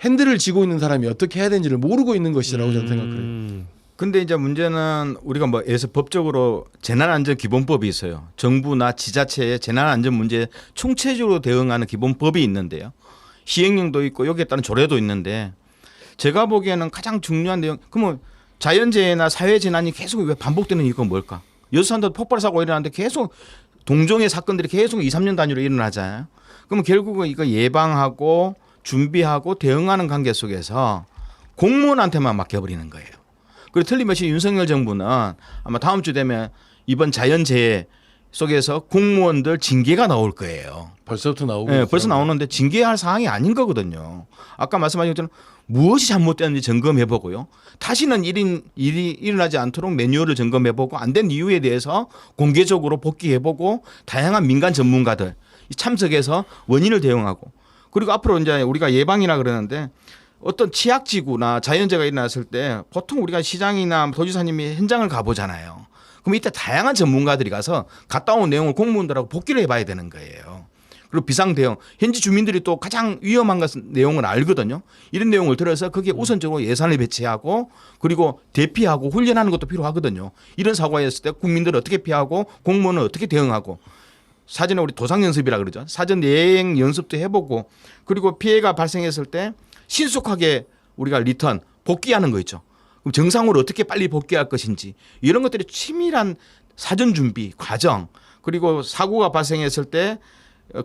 핸들을 쥐고 있는 사람이 어떻게 해야 되는지를 모르고 있는 것이라고 저는 생각해요. 근데 이제 문제는 우리가 뭐 예서 법적으로 재난안전기본법이 있어요. 정부나 지자체의 재난안전 문제에 총체적으로 대응하는 기본법이 있는데요. 시행령도 있고 여기에 따른 조례도 있는데 제가 보기에는 가장 중요한 내용. 그러면 자연재해나 사회재난이 계속 왜 반복되는 이유가 뭘까? 여수산도 폭발 사고가 일어나는데 계속 동종의 사건들이 계속 2, 3년 단위로 일어나잖아요. 그러면 결국은 이거 예방하고 준비하고 대응하는 관계 속에서 공무원한테만 맡겨버리는 거예요. 그리고 틀림없이 윤석열 정부는 아마 다음 주 되면 이번 자연재해 속에서 공무원들 징계가 나올 거예요. 벌써부터 나오고 네, 벌써 나오는데 징계할 사항이 아닌 거거든요. 아까 말씀하신 것처럼 무엇이 잘못됐는지 점검해보고요. 다시는 일이 일어나지 않도록 매뉴얼을 점검해보고 안 된 이유에 대해서 공개적으로 복귀해보고 다양한 민간 전문가들 참석해서 원인을 대응하고 그리고 앞으로 이제 우리가 예방이라 그러는데 어떤 취약지구나 자연재해가 일어났을 때 보통 우리가 시장이나 도지사님이 현장을 가보잖아요. 그럼 이때 다양한 전문가들이 가서 갔다 온 내용을 공무원들하고 복기를 해봐야 되는 거예요. 그리고 비상대응, 현지 주민들이 또 가장 위험한 내용을 알거든요. 이런 내용을 들어서 거기에 우선적으로 예산을 배치하고 그리고 대피하고 훈련하는 것도 필요하거든요. 이런 사고가 있을 때 국민들을 어떻게 피하고 공무원은 어떻게 대응하고 사전에 우리 도상연습이라 그러죠. 사전 예행 연습도 해보고 그리고 피해가 발생했을 때 신속하게 우리가 리턴, 복귀하는 거 있죠. 그럼 정상으로 어떻게 빨리 복귀할 것인지 이런 것들이 치밀한 사전 준비 과정 그리고 사고가 발생했을 때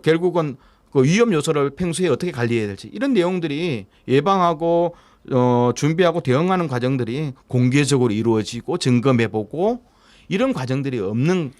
결국은 그 위험 요소를 평소에 어떻게 관리해야 될지 이런 내용들이 예방하고 준비하고 대응하는 과정들이 공개적으로 이루어지고 점검해보고 이런 과정들이 없는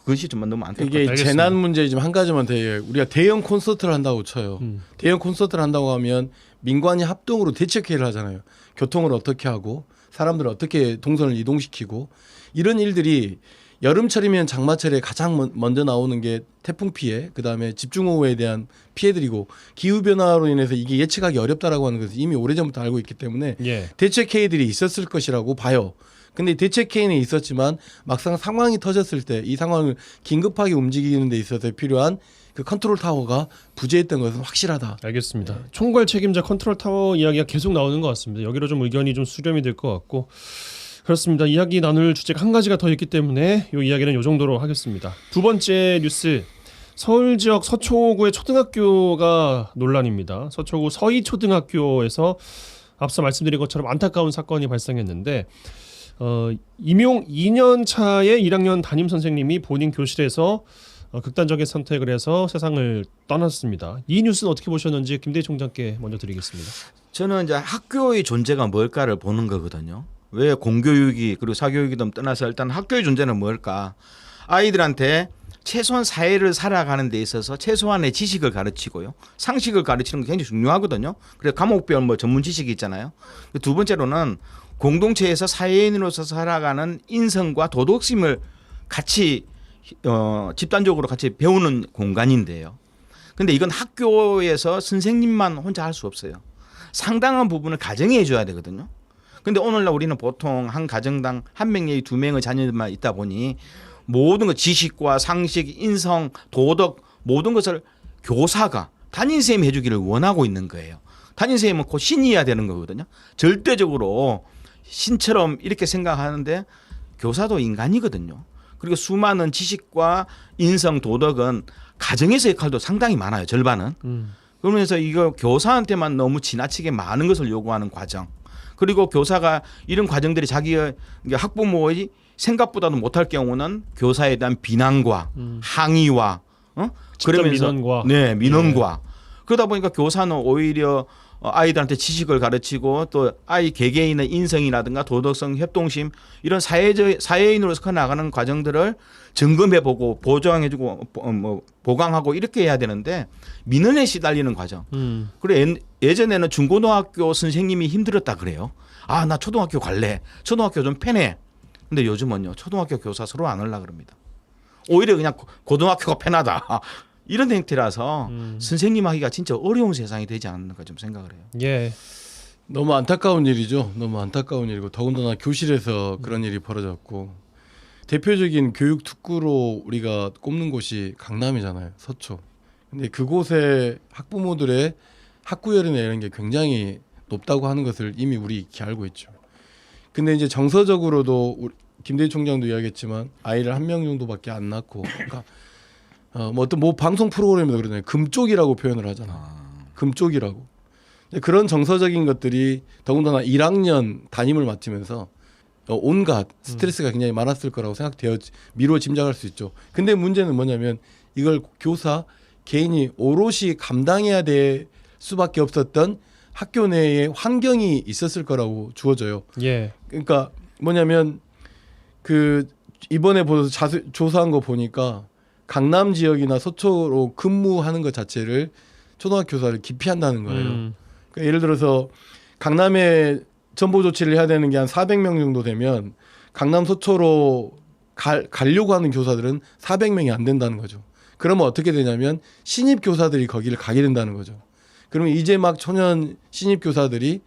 그것이 좀 너무 안타깝다. 이게 재난 문제 좀 한 가지만 더 얘기해요. 우리가 대형 콘서트를 한다고 쳐요. 대형 콘서트를 한다고 하면 민관이 합동으로 대책회의를 하잖아요. 교통을 어떻게 하고 사람들을 어떻게 동선을 이동시키고 이런 일들이 여름철이면 장마철에 가장 먼저 나오는 게 태풍 피해, 그다음에 집중호우에 대한 피해들이고 기후변화로 인해서 이게 예측하기 어렵다라고 하는 것을 이미 오래전부터 알고 있기 때문에 대책회의들이 있었을 것이라고 봐요. 근데 대책회의는 있었지만 막상 상황이 터졌을 때 이 상황을 긴급하게 움직이는 데 있어서 필요한 그 컨트롤 타워가 부재했던 것은 확실하다. 알겠습니다. 총괄 책임자 컨트롤 타워 이야기가 계속 나오는 것 같습니다. 여기로 좀 의견이 좀 수렴이 될 것 같고 그렇습니다. 이야기 나눌 주제가 한 가지가 더 있기 때문에 이 이야기는 이 정도로 하겠습니다. 두 번째 뉴스. 서울 지역 서초구의 초등학교가 논란입니다. 서초구 서희초등학교에서 앞서 말씀드린 것처럼 안타까운 사건이 발생했는데 임용 2년 차의 1학년 담임 선생님이 본인 교실에서 극단적인 선택을 해서 세상을 떠났습니다. 이 뉴스는 어떻게 보셨는지 김대희 총장께 먼저 드리겠습니다. 저는 이제 학교의 존재가 뭘까를 보는 거거든요. 왜 공교육이 그리고 사교육이든 떠나서 일단 학교의 존재는 뭘까? 아이들한테 최소한 사회를 살아가는 데 있어서 최소한의 지식을 가르치고요. 상식을 가르치는 게 굉장히 중요하거든요. 그래서 과목별 전문 지식이 있잖아요. 두 번째로는 공동체에서 사회인으로서 살아가는 인성과 도덕심을 같이 집단적으로 같이 배우는 공간인데요. 근데 이건 학교에서 선생님만 혼자 할 수 없어요. 상당한 부분을 가정이 해줘야 되거든요. 근데 오늘날 우리는 보통 한 가정당 한 명 내지 두 명의 자녀들만 있다 보니 모든 것 지식과 상식, 인성, 도덕 모든 것을 교사가 담임선생님이 해주기를 원하고 있는 거예요. 담임선생님은 곧 신이어야 되는 거거든요. 절대적으로 신처럼 이렇게 생각하는데 교사도 인간이거든요. 그리고 수많은 지식과 인성, 도덕은 가정에서 역할도 상당히 많아요. 절반은. 그러면서 이거 교사한테만 너무 지나치게 많은 것을 요구하는 과정. 그리고 교사가 이런 과정들이 자기의 학부모의 생각보다도 못할 경우는 교사에 대한 비난과 항의와 그러면서 민원과 그러다 보니까 교사는 오히려 아이들한테 지식을 가르치고 또 아이 개개인의 인성이라든가 도덕성, 협동심 이런 사회인으로서 커나가는 과정들을 점검해보고 보장해주고 보강하고 이렇게 해야 되는데 민원에 시달리는 과정. 그리고 예전에는 중고등학교 선생님이 힘들었다 그래요. 아, 나 초등학교 갈래. 초등학교 좀 편해. 근데 요즘은요 초등학교 교사 서로 안 하려고 그럽니다. 오히려 그냥 고등학교가 편하다. 이런 형태라서 선생님 하기가 진짜 어려운 세상이 되지 않는가 좀 생각을 해요. 예. 너무 안타까운 일이죠. 너무 안타까운 일이고 더군다나 교실에서 그런 일이 벌어졌고 대표적인 교육 특구로 우리가 꼽는 곳이 강남이잖아요. 서초. 근데 그곳의 학부모들의 학구열이나 이런 게 굉장히 높다고 하는 것을 이미 우리 익히 알고 있죠. 근데 이제 정서적으로도 김대희 총장도 이야기했지만 아이를 한 명 정도밖에 안 낳고 그러니까 뭐 어떤 방송 프로그램에도 그러잖아요. 금쪽이라고 표현을 하잖아. 금쪽이라고. 그런 정서적인 것들이 더군다나 1학년 담임을 맡으면서 온갖 스트레스가 굉장히 많았을 거라고 생각되어 미루어 짐작할 수 있죠. 근데 문제는 뭐냐면 이걸 교사 개인이 오롯이 감당해야 될 수밖에 없었던 학교 내에 환경이 있었을 거라고 주어져요. 예. 그러니까 뭐냐면 그 이번에 조사한 거 보니까 강남 지역이나 서초로 근무하는 것 자체를 초등학교 교사를 기피한다는 거예요. 그러니까 예를 들어서 강남에 전보 조치를 해야 되는 게 한 400명 정도 되면 강남 서초로 가려고 하는 교사들은 400명이 안 된다는 거죠. 그러면 어떻게 되냐면 신입 교사들이 거기를 가게 된다는 거죠. 그러면 이제 막 초년 신입 교사들이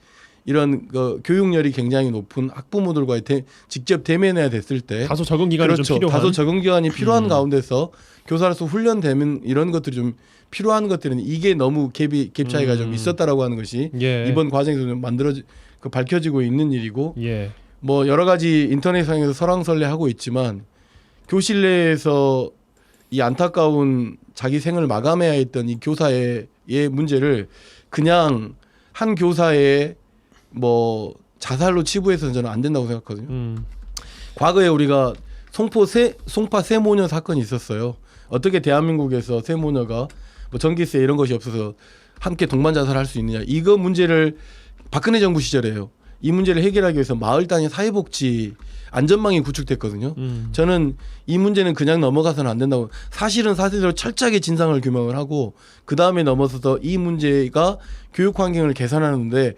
이런 교육열이 굉장히 높은 학부모들과 직접 대면해야 됐을 때 다소 적응 기간이 그렇죠. 좀 필요한. 다소 적응 기간이 필요한 가운데서 교사로서 훈련되면 이런 것들이 좀 필요한 것들은 이게 너무 갭 차이가 좀 있었다라고 하는 것이 예. 이번 과정에서 좀 밝혀지고 있는 일이고 예. 뭐 여러 가지 인터넷상에서 설왕설래하고 있지만 교실 내에서 이 안타까운 자기 생을 마감해야 했던 이 교사의 문제를 그냥 한 교사의 뭐 자살로 치부해서는 저는 안 된다고 생각하거든요. 과거에 우리가 송파 세모녀 사건이 있었어요. 어떻게 대한민국에서 세모녀가 뭐 전기세 이런 것이 없어서 함께 동반 자살할 수 있느냐. 이거 문제를 박근혜 정부 시절에요. 이 문제를 해결하기 위해서 마을 단위 사회복지 안전망이 구축됐거든요. 저는 이 문제는 그냥 넘어가서는 안 된다고. 사실은 사실대로 철저하게 진상을 규명을 하고 그 다음에 넘어서서 이 문제가 교육 환경을 개선하는데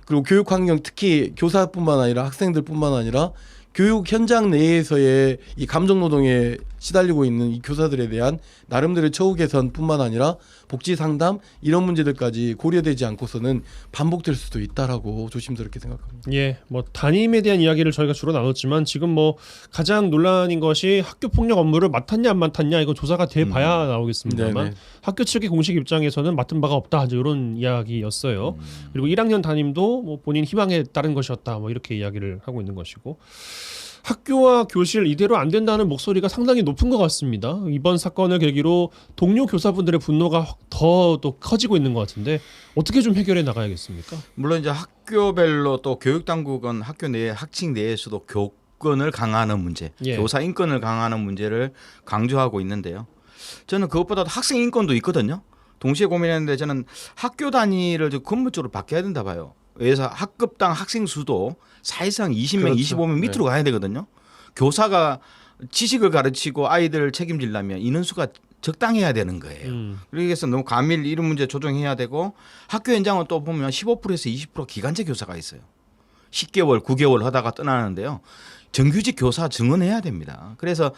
그리고 교육 환경 특히 교사뿐만 아니라 학생들뿐만 아니라 교육 현장 내에서의 이 감정 노동에 시달리고 있는 이 교사들에 대한 나름대로의 처우 개선뿐만 아니라 복지 상담 이런 문제들까지 고려되지 않고서는 반복될 수도 있다라고 조심스럽게 생각합니다. 예, 뭐 담임에 대한 이야기를 저희가 주로 나눴지만 지금 뭐 가장 논란인 것이 학교 폭력 업무를 맡았냐 안 맡았냐 이거 조사가 돼 봐야 나오겠습니다만 네네. 학교 측의 공식 입장에서는 맡은 바가 없다 이런 이야기였어요. 그리고 1학년 담임도 뭐 본인 희망에 따른 것이었다 뭐 이렇게 이야기를 하고 있는 것이고. 학교와 교실 이대로 안 된다는 목소리가 상당히 높은 것 같습니다. 이번 사건을 계기로 동료 교사분들의 분노가 더 커지고 있는 것 같은데 어떻게 좀 해결해 나가야겠습니까? 물론 이제 학교별로 또 교육당국은 학교 내 학칙 내에서도 교권을 강화하는 문제, 예. 교사 인권을 강화하는 문제를 강조하고 있는데요. 저는 그것보다도 학생 인권도 있거든요. 동시에 고민했는데 저는 학교 단위를 좀 근본적으로 바뀌어야 된다 봐요. 그래서 학급당 학생 수도 사실상 20명, 그렇죠. 25명 밑으로 가야 되거든요. 교사가 지식을 가르치고 아이들을 책임지려면 인원수가 적당해야 되는 거예요. 그래서 너무 과밀 이런 문제 조정해야 되고 학교 현장은 또 보면 15%에서 20% 기간제 교사가 있어요. 10개월, 9개월 하다가 떠나는데요. 정규직 교사 증언해야 됩니다. 그래서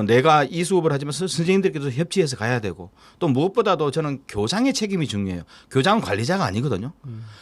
내가 이 수업을 하지만 선생님들께서 협치해서 가야 되고 또 무엇보다도 저는 교장의 책임이 중요해요. 교장은 관리자가 아니거든요.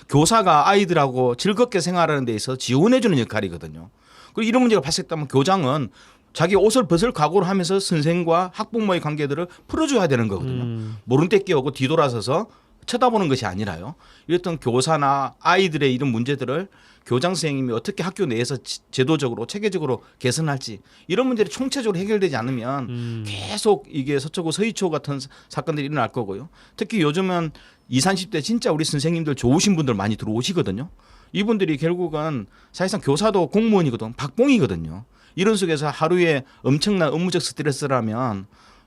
교사가 아이들하고 즐겁게 생활하는 데 있어서 지원해 주는 역할이거든요. 그리고 이런 문제가 발생했다면 교장은 자기 옷을 벗을 각오를 하면서 선생과 학부모의 관계들을 풀어줘야 되는 거거든요. 모른 때 끼어오고 뒤돌아서서 쳐다보는 것이 아니라요. 이랬던 교사나 아이들의 이런 문제들을 교장 선생님이 어떻게 학교 내에서 제도적으로 체계적으로 개선할지 이런 문제들이 총체적으로 해결되지 않으면 계속 이게 서초구 서희초 같은 사건들이 일어날 거고요. 특히 요즘은 20, 30대 진짜 우리 선생님들 좋으신 분들 많이 들어오시거든요. 이분들이 결국은 사실상 교사도 공무원이거든, 박봉이거든요. 이런 속에서 하루에 엄청난 업무적 스트레스라면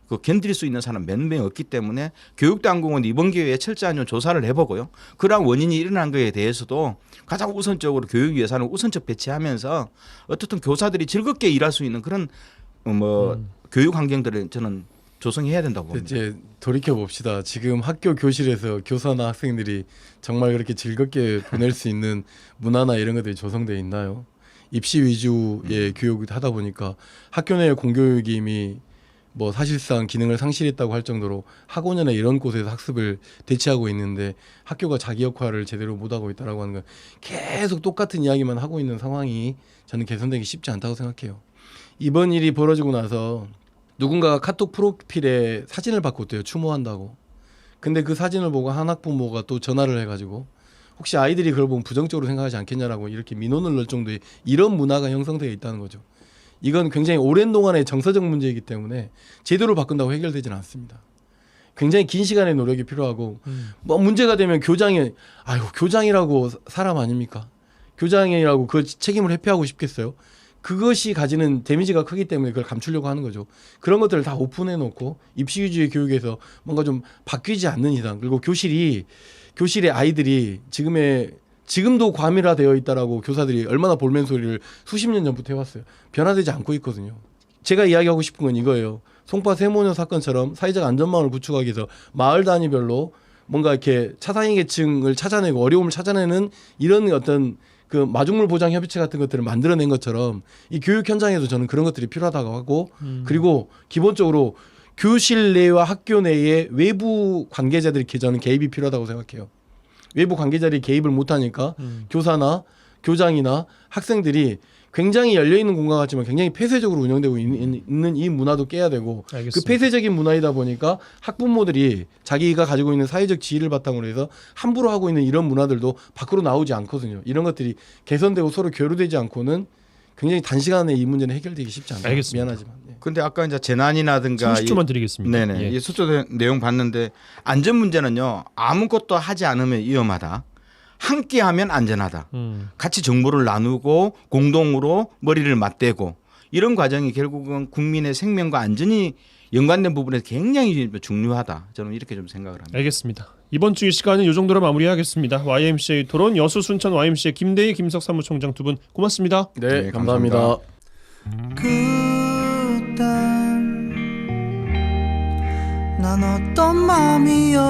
그 견딜 수 있는 사람 몇 명 없기 때문에 교육당국은 이번 기회에 철저한 조사를 해보고요. 그러한 원인이 일어난 것에 대해서도 가장 우선적으로 교육 예산을 우선적 배치하면서 어떻든 교사들이 즐겁게 일할 수 있는 그런 교육 환경들을 저는 조성해야 된다고 봅니다. 이제 돌이켜 봅시다. 지금 학교 교실에서 교사나 학생들이 정말 그렇게 즐겁게 보낼 수 있는 문화나 이런 것들이 조성되어 있나요? 입시 위주의 교육을 하다 보니까 학교 내의 공교육이 이미 뭐 사실상 기능을 상실했다고 할 정도로 학원이나 이런 곳에서 학습을 대체하고 있는데 학교가 자기 역할을 제대로 못하고 있다라고 하는 건 계속 똑같은 이야기만 하고 있는 상황이 저는 개선되기 쉽지 않다고 생각해요. 이번 일이 벌어지고 나서 누군가가 카톡 프로필에 사진을 바꿨대요. 추모한다고. 근데 그 사진을 보고 한 학부모가 또 전화를 해가지고 혹시 아이들이 그걸 보면 부정적으로 생각하지 않겠냐라고 이렇게 민원을 넣을 정도의 이런 문화가 형성되어 있다는 거죠. 이건 굉장히 오랜 동안의 정서적 문제이기 때문에 제도를 바꾼다고 해결되지는 않습니다. 굉장히 긴 시간의 노력이 필요하고 뭐 문제가 되면 교장이라고 사람 아닙니까? 교장이라고 그 책임을 회피하고 싶겠어요? 그것이 가지는 데미지가 크기 때문에 그걸 감추려고 하는 거죠. 그런 것들을 다 오픈해 놓고 입시 위주의 교육에서 뭔가 좀 바뀌지 않는 이상, 그리고 교실의 아이들이 지금도 과밀화되어 있다라고 교사들이 얼마나 볼멘 소리를 수십 년 전부터 해왔어요. 변화되지 않고 있거든요. 제가 이야기하고 싶은 건 이거예요. 송파 세모녀 사건처럼 사회적 안전망을 구축하기 위해서 마을 단위별로 뭔가 이렇게 차상위 계층을 찾아내고 어려움을 찾아내는 이런 어떤 그 마중물 보장 협의체 같은 것들을 만들어낸 것처럼 이 교육 현장에도 저는 그런 것들이 필요하다고 하고 그리고 기본적으로 교실 내와 학교 내에 외부 관계자들이 저는 개입이 필요하다고 생각해요. 외부 관계자들이 개입을 못하니까 교사나 교장이나 학생들이 굉장히 열려있는 공간 같지만 굉장히 폐쇄적으로 운영되고 있는 이 문화도 깨야 되고 알겠습니다. 그 폐쇄적인 문화이다 보니까 학부모들이 자기가 가지고 있는 사회적 지위를 바탕으로 해서 함부로 하고 있는 이런 문화들도 밖으로 나오지 않거든요. 이런 것들이 개선되고 서로 교류되지 않고는 굉장히 단시간에 이 문제는 해결되기 쉽지 않아요. 알겠습니다. 미안하지만. 네. 근데 아까 이제 재난이라든가 30초만 드리겠습니다. 네네. 예. 이 수조 내용 봤는데 안전 문제는요. 아무것도 하지 않으면 위험하다. 함께하면 안전하다. 같이 정보를 나누고 공동으로 머리를 맞대고 이런 과정이 결국은 국민의 생명과 안전이 연관된 부분에 굉장히 중요하다. 저는 이렇게 좀 생각을 합니다. 알겠습니다. 이번 주 이 시간은 이 정도로 마무리하겠습니다. YMCA 토론 여수 순천 YMCA 김대희 김석 사무총장 두 분 고맙습니다. 네, 감사합니다. 난 어떤 마음이었기에.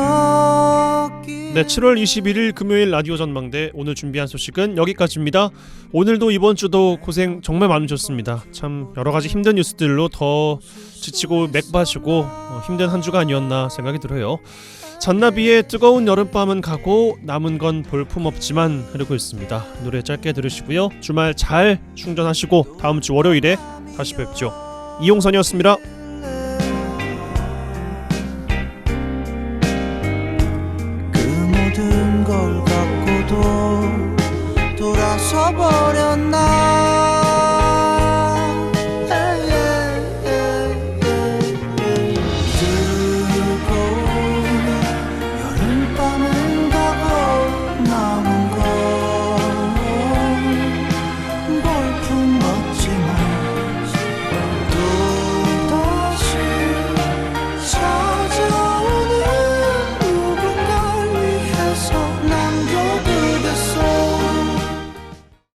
네, 7월 21일 금요일 라디오 전망대 오늘 준비한 소식은 여기까지입니다. 오늘도 이번 주도 고생 정말 많으셨습니다. 참 여러 가지 힘든 뉴스들로 더 지치고 맥바시고 힘든 한 주가 아니었나 생각이 들어요. 잔나비의 뜨거운 여름밤은 가고 남은 건 볼품없지만 흐르고 있습니다. 노래 짧게 들으시고요. 주말 잘 충전하시고 다음 주 월요일에 다시 뵙죠. 이용선이었습니다.